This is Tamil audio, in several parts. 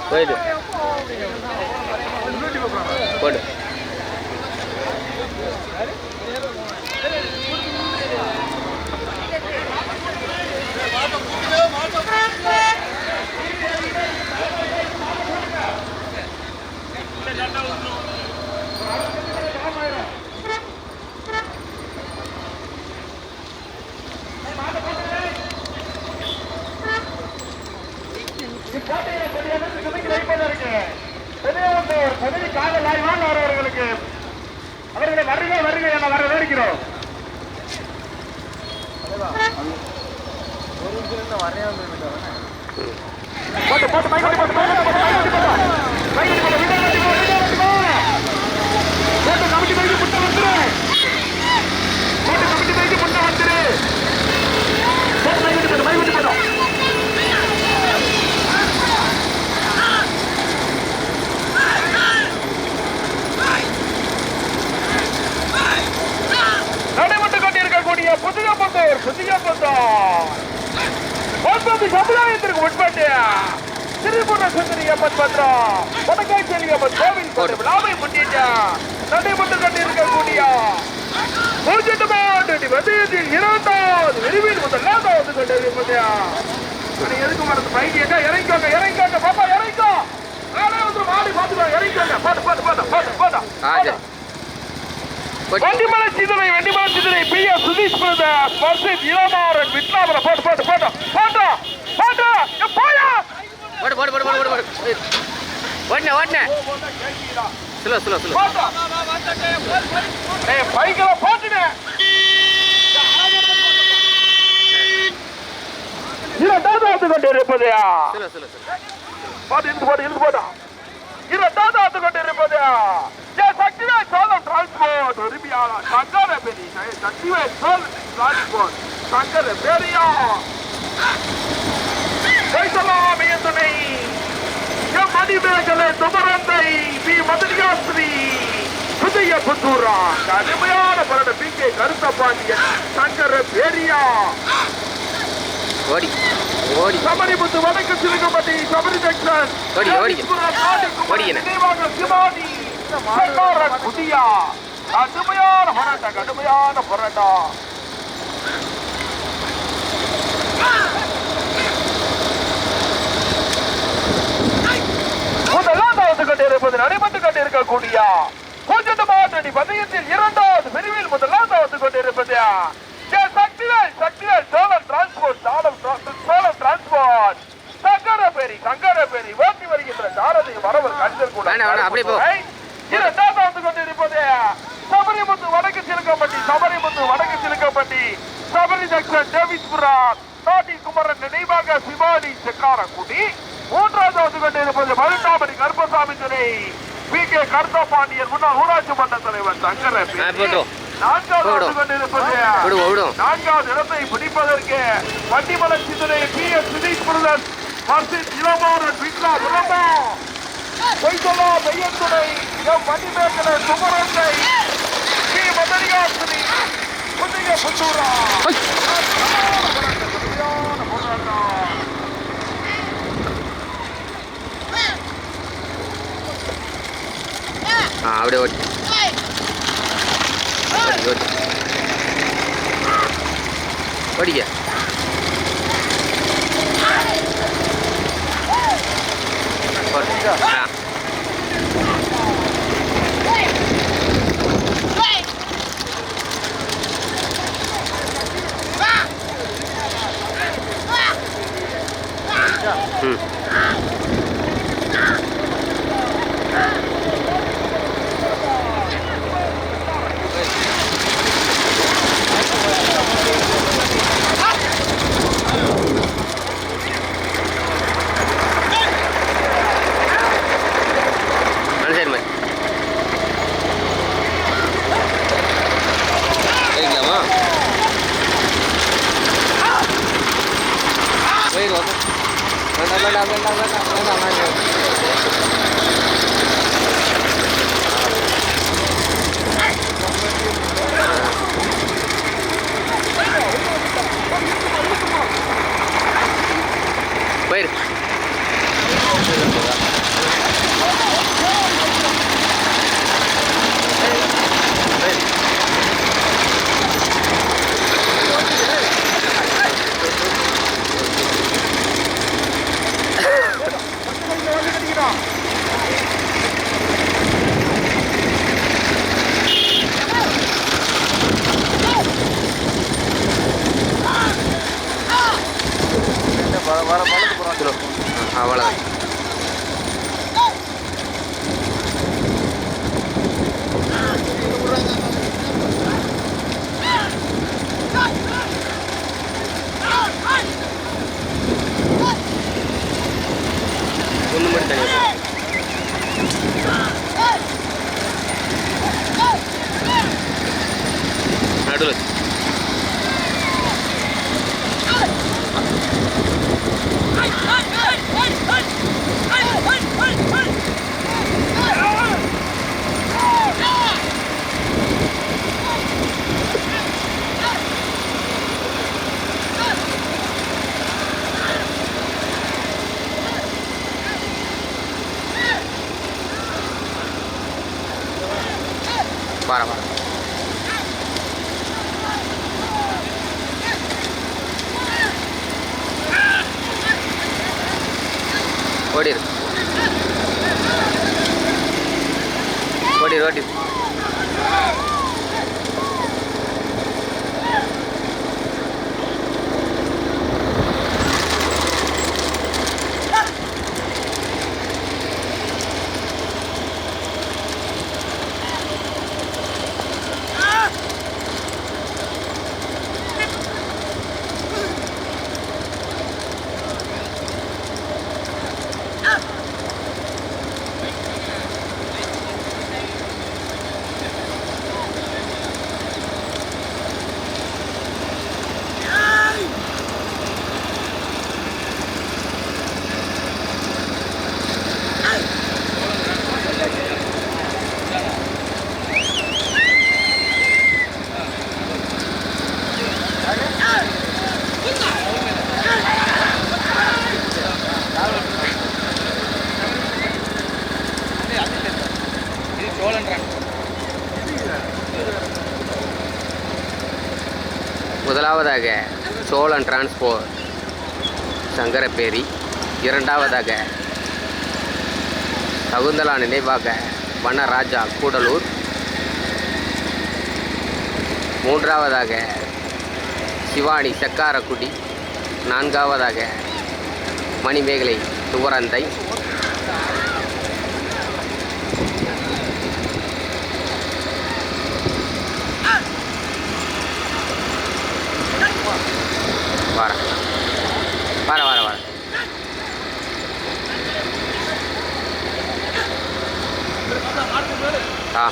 போயிடு போடு அவர்களை வருக வருக என வர வேடிக்கிறோம். சமுதாயத்திற்கு உட்பட்டு திருப்பூர் சுந்தரியம்மன் பத்திரம் வடக்காய் செல்லியம்மன் கோவில் விழாவை முன்னிட்டு நடைபெற்று கொண்டிருக்கக்கூடிய வதயத்தில் 2வது விரிவில் முதலாவது கொண்டிருப்பது. எதுக்கு மறந்து பைக்கியங்க இறங்கிக்கோங்க இறங்கிக்கோங்க பாப்பா இறங்கிக்கோ மாடி பார்த்துக்கோங்க இறங்கிக்கோங்க பாட்டு பாட்டு பாட்டு பாட்டு பாட்டா Vandimalai Sithanai P S Sudheesh brothers versus Ilamaran Vitlapuram போட்டு போட்டு போட்டு போட்டோ போட்டோ போயா போடு போடு போடு போடு போடு ஓடுனே ஓடுனே ஸ்லோ ஸ்லோ ஸ்லோ ஏய் பைக்கல போட்டுனே இரண்டாவது கொண்டிருப்பது ஸ்லோ ஸ்லோ ஸ்லோ பாட்டு இருந்து போடா இரண்டாவது கொண்டிருப்பது சக்திவேல் சோழம் டிரான்ஸ்போர்ட் உரிமையாளர் சங்கர பெரிய சக்திவேல் சோழம் டிரான்ஸ்போர்ட் சங்கர பெரியா துணை மணிமேகலை துமரந்தை பி மதுரியாஸ்ரீ புதிய புத்தூரா கடுமையான பரட பி கே கருத்தபாண்டியன் சங்கர பெரியா ஓடி ஓடி சபரிமுத்து வடக்கு சிறுகம்பட்டி சபரி ஜங்ஷன் ஓடி ஓடி ஓடின சிவானி குதியா கடுமையான போராட்டா முதலாவது கொண்டிருப்பது நடைபெற்று கொண்டிருக்கக்கூடிய கூச்சட்டமாட்டணி பந்தயத்தில் 2வது பிரிவில் முதலாவது கொண்டிருப்பது சக்திவேல் சோழம் டிரான்ஸ்போர்ட் சோழம் டிரான்ஸ்போர்ட் சங்கரபேரி ஓட்டி வருகின்ற சாரதி வரவர் கஞ்சல் கூட இரண்டாவது கொண்டிருப்பது சபரிமுத்து வடக்கு சிலுக்கப்பட்டி சபரி ஜங்ஷன் டேவிஸ்புரா நாட்டி குமரன் நினைவாக சிவானி செக்காரக்குடி. 3வது கொண்டிருப்பது மருண்டாமணி கருப்பசாமி துணை பி கே கருத்தபாண்டியன் முன்னாள் ஊராட்சி மன்ற தலைவர் சங்கர. 4வது கொண்டிருப்பது 4வது இடத்தை பிடிப்பதற்கு Vandimalai Sindhanai P S Sudheesh brothers versus Ilamaran Vitla விளம்பா பொய்சலா மையத்துறை எம் மணிமேகலை சுமரந்தை பி மதுரியாஸ்ரீ புதிய புத்தூரா அப்படியே ஓடி ஓடிக்க ஸ்லோ வர வர ஓடிரு ஓடிரு ஓடிரு முதலாவதாக சோழன் டிரான்ஸ்போர்ட் சங்கரப்பேரி, இரண்டாவதாக சகுந்தலா நினைவாக வனராஜா கூடலூர், மூன்றாவதாக சிவானி செக்காரக்குடி, நான்காவதாக மணிமேகலை துவரந்தை, வர வர வர வர ஆ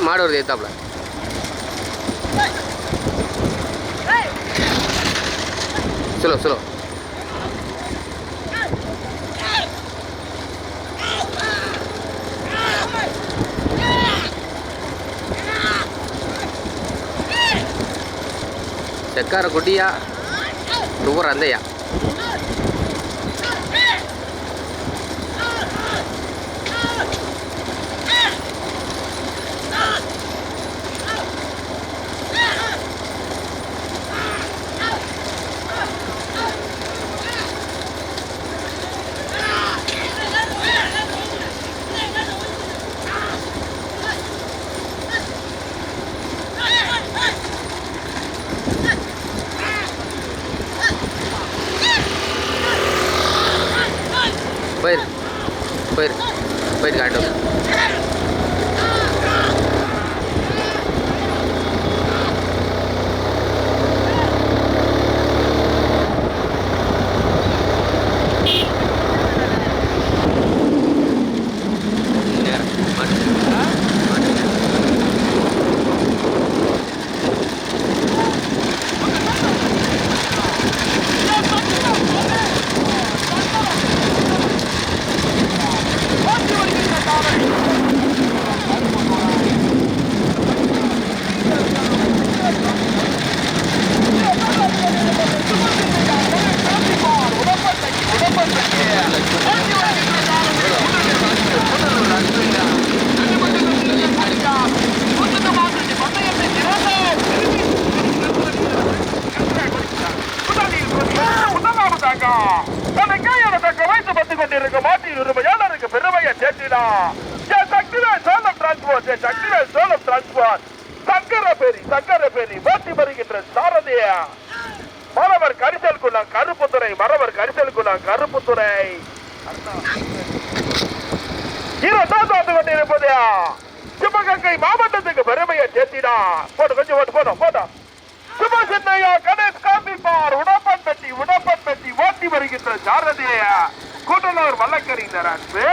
மாடு வருது ஏத்தாப்புல. ஸ்லோ ஸ்லோ செக்கார குட்டியா துவர அந்தையா போயிரு போயிரு போயிரு காட்டும். மரவர் கரிசல் குளம் கருப்புத்துறை மரவர் கரிசல் குளம் கருப்புத்துறை இரண்டாவது கொண்டிருப்பது சிவகங்கை மாவட்டத்துக்கு பெருமையை சேர்த்தினா போட்டு கொஞ்சம் ஓட்டு போட்டோம் போட்டோம். சிவசின்னையா கணேஷ் காப்பிப்பார் உடப்பன்பட்டி ஓட்டி வருகின்ற சாரதி கூட்டலூர் வல்லக்கறிஞர் அன்பு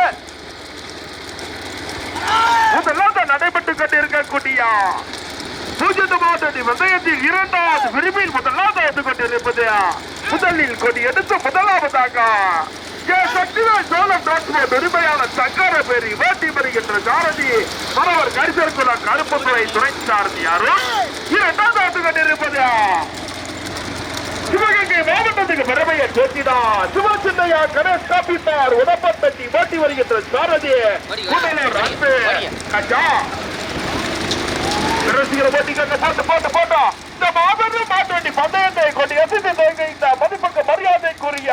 முதலாவது நடைபெற்றுக் கொண்டிருக்கக்கூடிய பூஜ்ஜிய மாவட்டத்தின் விஜயத்தில் இரண்டாவது விரும்பில் முதலாவது எடுத்துக் கொண்டிருப்பது முதலில் கொடி எடுத்து முதலாவதாக சக்திவேல் சோழம் டிரான்ஸ்போர்ட் உரிமையான சங்கர பேரி ஓட்டி வருகின்ற சாரதி மரவர் கரிசல் குளம் கருப்புத்துறை துணை சாரதி யாரும் இரண்டாவது எடுத்துக் கொண்டிருப்பது சிவகங்கை மாவட்டத்துக்கு பெருமையை சேர்த்தினார் சிவசின்னையா கணேஷ் காப்பிட்டார் உடப்பன்பட்டி ஓட்டி வருகின்ற சாரதி கூட்டலூர் அன்பு கஜா போட்டோம். இந்த மாபெரும் மாட்டுவண்டி பந்தயத்தை கொண்டு எதிர்த்து இந்த மதிப்புக்கு மரியாதைக்குரிய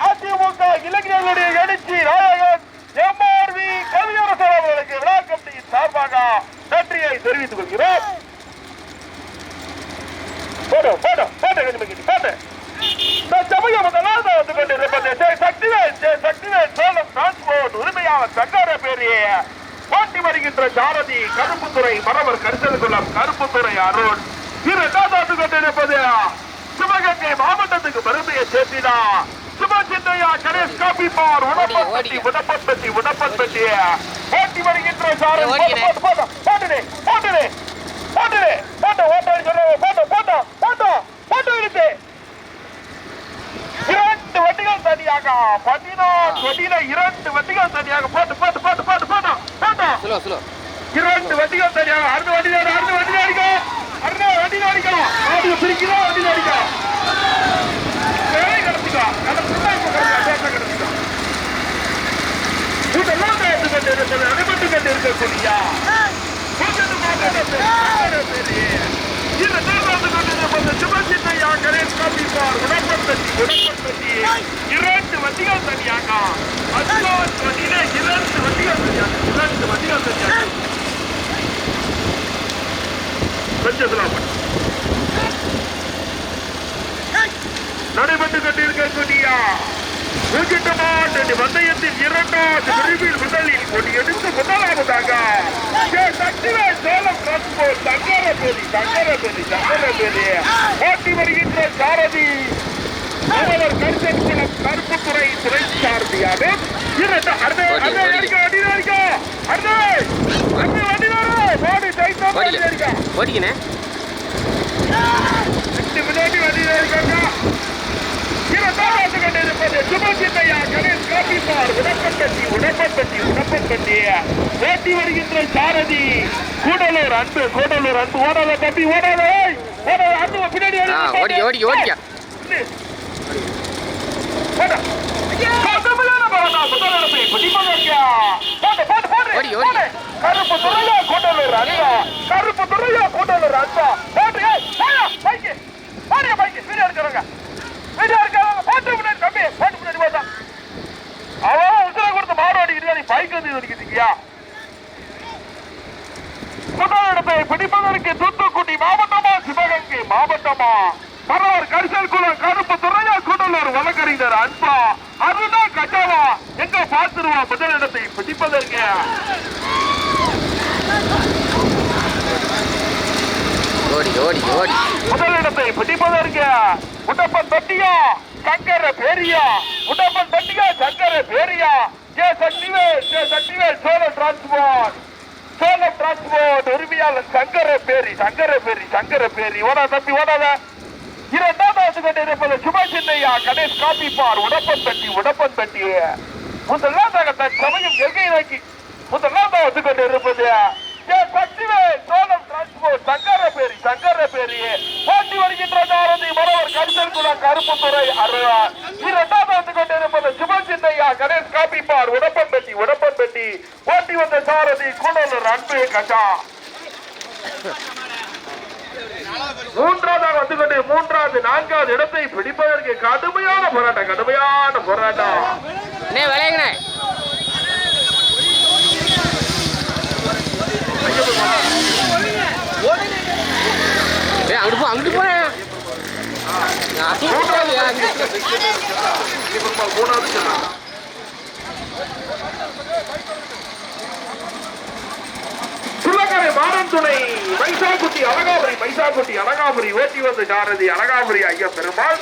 அதிமுக இளைஞர்களுடைய எழுச்சி நாயகன் MRV கவியரசர் அவர்களுக்கு விழா கமிட்டியின் சார்பாக நன்றியை தெரிவித்துக் கொள்கிறோம். உரிமையாளர் சங்கர பேரிய ஓட்டி வருகின்ற சாரதி கருப்புத்துறை மரவர் கரிசல் குளம் கருப்புத்துறை அருண் இரண்டாவது கொண்டிருப்பது சிவகங்கை மாவட்டத்துக்கு பெருமையை சேர்த்தினா சிவசின்னையா கணேஷ் காப்பிப்பார் உடப்பன்பட்டி ஓட்டி வருகின்ற சாரதி இரண்டு வண்டிகள் தனியாக 14 வண்டியில 2 வண்டிகள் தனியாக போட்டு இரண்டு வண்டிகள் தனியாக அடுத்த வண்டி அடிக்கும் ஆடியோ பிரிக்கிறோம் வண்டி அடிக்கும் கிடச்சிக்கோ இதெல்லாம் அனுமதி கொண்டு இருக்கக்கூடிய சிவசின்னையா கணேஷ் காப்பிப்பார் உடப்பன்பட்டி இரண்டு வண்டிகள் தனியாக 14 வண்டியில 2 வண்டிகள் தனியாக நடைபெற்றுக் கொண்டிருக்கக்கூடிய பந்தயத்தின் இரண்டாவது பிரிவில் முதலில் கொடி எடுத்து முதலாவதாக சக்திவேல் சோழம் டிரான்ஸ்போர்ட் சங்கரபேரி ஓட்டி வருகின்ற சாரதி மரவர் கரிசல் குளம் கருப்புத்துறை துணை சாரதியாக சிவசின்னையா கணேஷ் காப்பிப்பார் உடப்பன்பட்டி ஓட்டி வருகின்ற சாரதி கூடலூர் அன்பு ஓடாத தம்பி ஓடாத அன்பு பின்னாடி கருப்பு துறையா கூட்டலூர் அன்பா வீடியோ எடுக்கிறாங்க போட்டு முன்னாடி தம்பி போட்டு முன்னாடி போட்டா அவன் உத்தர கொடுத்து மாடு அடிக்கிறீங்க பைக் வந்து அடிக்கிறீங்க முதலிடத்தை பிடிப்பதற்கு தூத்துக்குடி மாவட்டமா சிவகங்கை மாவட்டமா மரவர் கரிசல் குளம் கருப்பு துறையா கூடலூர் ஒரு வழக்கறிஞர் அன்பா அருணா கஜாவா எங்க பார்த்துருவா முதலிடத்தை பிடிப்பதற்கு ஓடி ஓடி ஓடி முதலிடத்தை பிடிப்பதற்கு உடப்பன் தட்டியா சங்கர பேரியா உடப்பன் தட்டியா சங்கர பேரியா ஜே சக்திவேல் சோழன் டிரான்ஸ்போர்ட் உரிமையாளர் சங்கர பேரி ஓடா தம்பி ஓடாத இரண்டாவது கொண்டிருப்பது சுபாஷ் சின்னையா கணேஷ் காப்பி பார் உடப்பன் தட்டி முதலாவதாக தற்சமயம் எல்கை நோக்கி முதலாவது கொண்டிருப்பது சக்திவேல் சோழன் டிரான்ஸ்போர்ட் சங்கர பேரி போட்டி வருகின்ற சாரதி மனவர் கருத்தல் குளம் கருப்புத்துறை அருவா இரண்டாவது கொண்டிருப்பது சுபாஷ் சின்னையா கணேஷ் காப்பி பார் உடப்பன் தட்டி போட்டி வந்த சாரதி கூடலூர் அன்பு கஜா மூன்றாவதாக வந்து கொண்டு நான்காவது இடத்தை பிடிப்பதற்கு கடுமையான போராட்டம் விளையாங்கண்ணே அங்கிட்டு போறேன் சுள்ளக்கரை மாடன் துணை மைசாக்குட்டி அழகாபுரி ஓட்டி வந்த சாரதி அழகாபுரி ஐயா பெருமாள்